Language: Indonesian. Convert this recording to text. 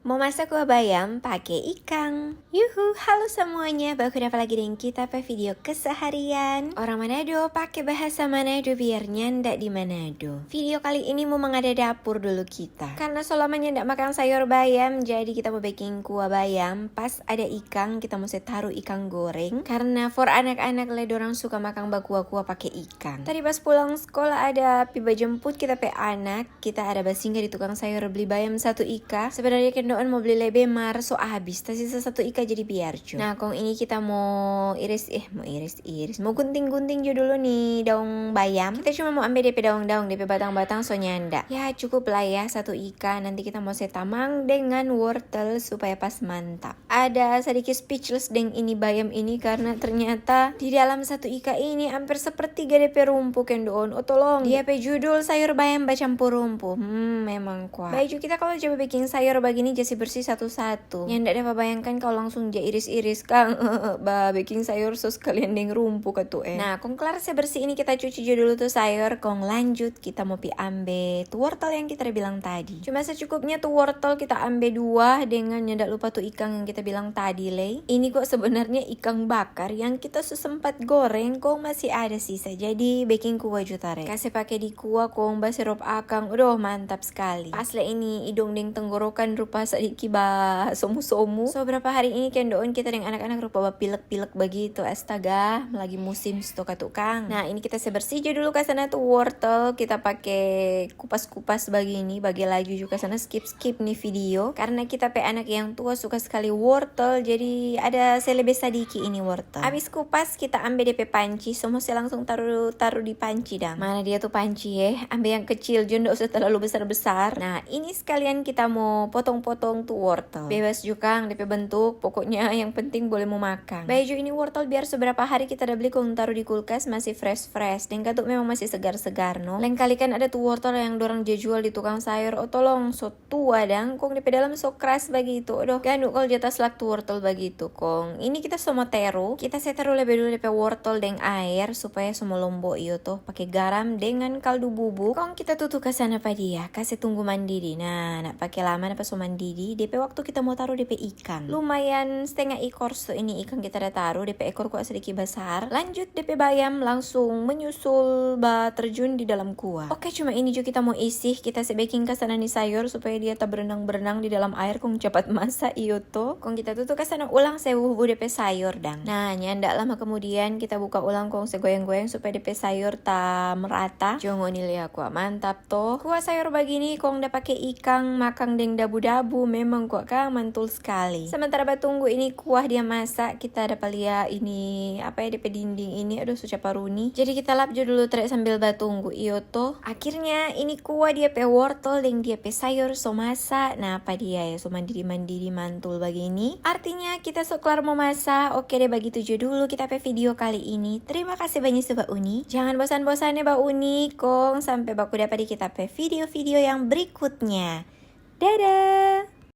Mau masak kuah bayam pakai ikan. Yuhu, halo semuanya, baku dapat lagi dengan kita pe video keseharian. Orang Manado pakai bahasa Manado biar nyandak di Manado. Video kali ini mau mengada dapur dulu kita. Karena selamanya ndak makan sayur bayam, jadi kita mau baking kuah bayam. Pas ada ikan, kita mau taruh ikan goreng. Karena for anak-anak le dorang suka makan kuah-kuah pakai ikan. Tadi pas pulang sekolah ada piba jemput kita pe anak. Kita ada basingga di tukang sayur beli bayam satu ika. Sebenarnya kendoan mau beli lebe mar so habis, sisa satu ika jadi biarcu. Nah, kong ini kita mau iris mau gunting-gunting juga dulu nih daun bayam. Kita cuma mau ambil DP daun-daun, DP batang-batang so nyanda. Ya cukup lah ya satu ika. Nanti kita mau setamang dengan wortel supaya pas mantap. Ada sedikit speechless dengan ini bayam ini karena ternyata di dalam satu ika ini hampir sepertiga DP rumpu kendoan. Oh tolong, dia pe judul sayur bayam bacampur rumpu. Memang kuat. Baju kita kalau coba bikin sayur begini jadi bersih satu-satu. Yang ndak dapat bayangkan kalau langsung dia iris-iris kang. Baking sayur sos kalian deng rumpu katu Nah, kong kelar saya bersih ini kita cuci dulu tuh sayur. Kong lanjut kita mau ambil tuh wortel yang kita bilang tadi. Cuma secukupnya tuh wortel kita ambil 2 dengan ndak lupa tuh ikan yang kita bilang tadi le. Ini kok sebenarnya ikan bakar yang kita sempat goreng kong masih ada sisa. Jadi baking kuah jutare. Kasih pakai di kuah kong basirup akang. Udah mantap sekali. Pas le ini hidung deng tenggorokan rupa sedikit ba somu-somu. So berapa hari ini kendoon kita dengan anak-anak rupa ba pilek-pilek begitu. Astaga, lagi musim stok tukang. Nah, ini kita bersih dulu ke sana tuh wortel. Kita pakai kupas-kupas begini, bagi laju juga sana skip nih video. Karena kita pe anak yang tua suka sekali wortel, jadi ada selebih sadiki ini wortel. Habis kupas kita ambil DP panci, semua saya langsung taruh di panci dah. Mana dia tuh panci ya? Ambil yang kecil, jangan usah terlalu besar-besar. Nah, ini sekalian kita mau potong-potong tuh wortel. Bebas juga DP bentuk, pokoknya yang penting boleh mau makan. Baju ini wortel biar seberapa hari kita udah beli kong taruh di kulkas masih fresh. Dan katuk memang masih segar-segar no. Lain kali kan ada tuh wortel yang dorang jual di tukang sayur. Oh tolong, so tua dang kong DP dalam so keras begitu. Aduh, ganduk kalau jatah selak tuh wortel begitu kong. Ini kita semua teru. Kita taruh lebih dulu DP wortel dengan air supaya semua lombok iyo tuh pakai garam dengan kaldu bubuk. Kong kita tutup ke sana pa dia, kasih tunggu mandiri. Nah, nak pakai lama apa so mandiri. DP waktu kita mau taruh DP ikan. Lumayan setengah ekor so ini ikan kita udah taruh. DP ekor kok sedikit besar. Lanjut DP bayam langsung menyusul terjun di dalam kuah. Oke, cuma ini juga kita mau isi. Kita baking ke sana nih sayur supaya dia tak berenang-berenang di dalam air kong cepat masak iyo tuh. Kong kita tutup ke sana ulang bubu DP sayur dang. Nah, nyandak lama kemudian kita buka ulang kong segoyang-goyang supaya DP sayur tak merata. Jongo nih lihat kuah mantap tuh. Kuah sayur begini kong udah pakai ikan makan deng dabu-dabu memang kok kang mantul sekali. Sementara batunggu ini kuah dia masak, kita dapat lihat ini apa ya DP dinding ini aduh suca paruni. Jadi kita lap dulu trek sambil batunggu iyo tuh. Akhirnya ini kuah dia pe wortel deng dia pe sayur so masak. Nah, apa dia ya so mandiri mantul begini. Artinya kita so kelar mau masak. Oke deh begitu aja dulu kita pe video kali ini. Terima kasih banyak Mbak Uni. Jangan bosan-bosannya Mbak Uni kong sampai baku dapat di kita pe video-video yang berikutnya. Dadah!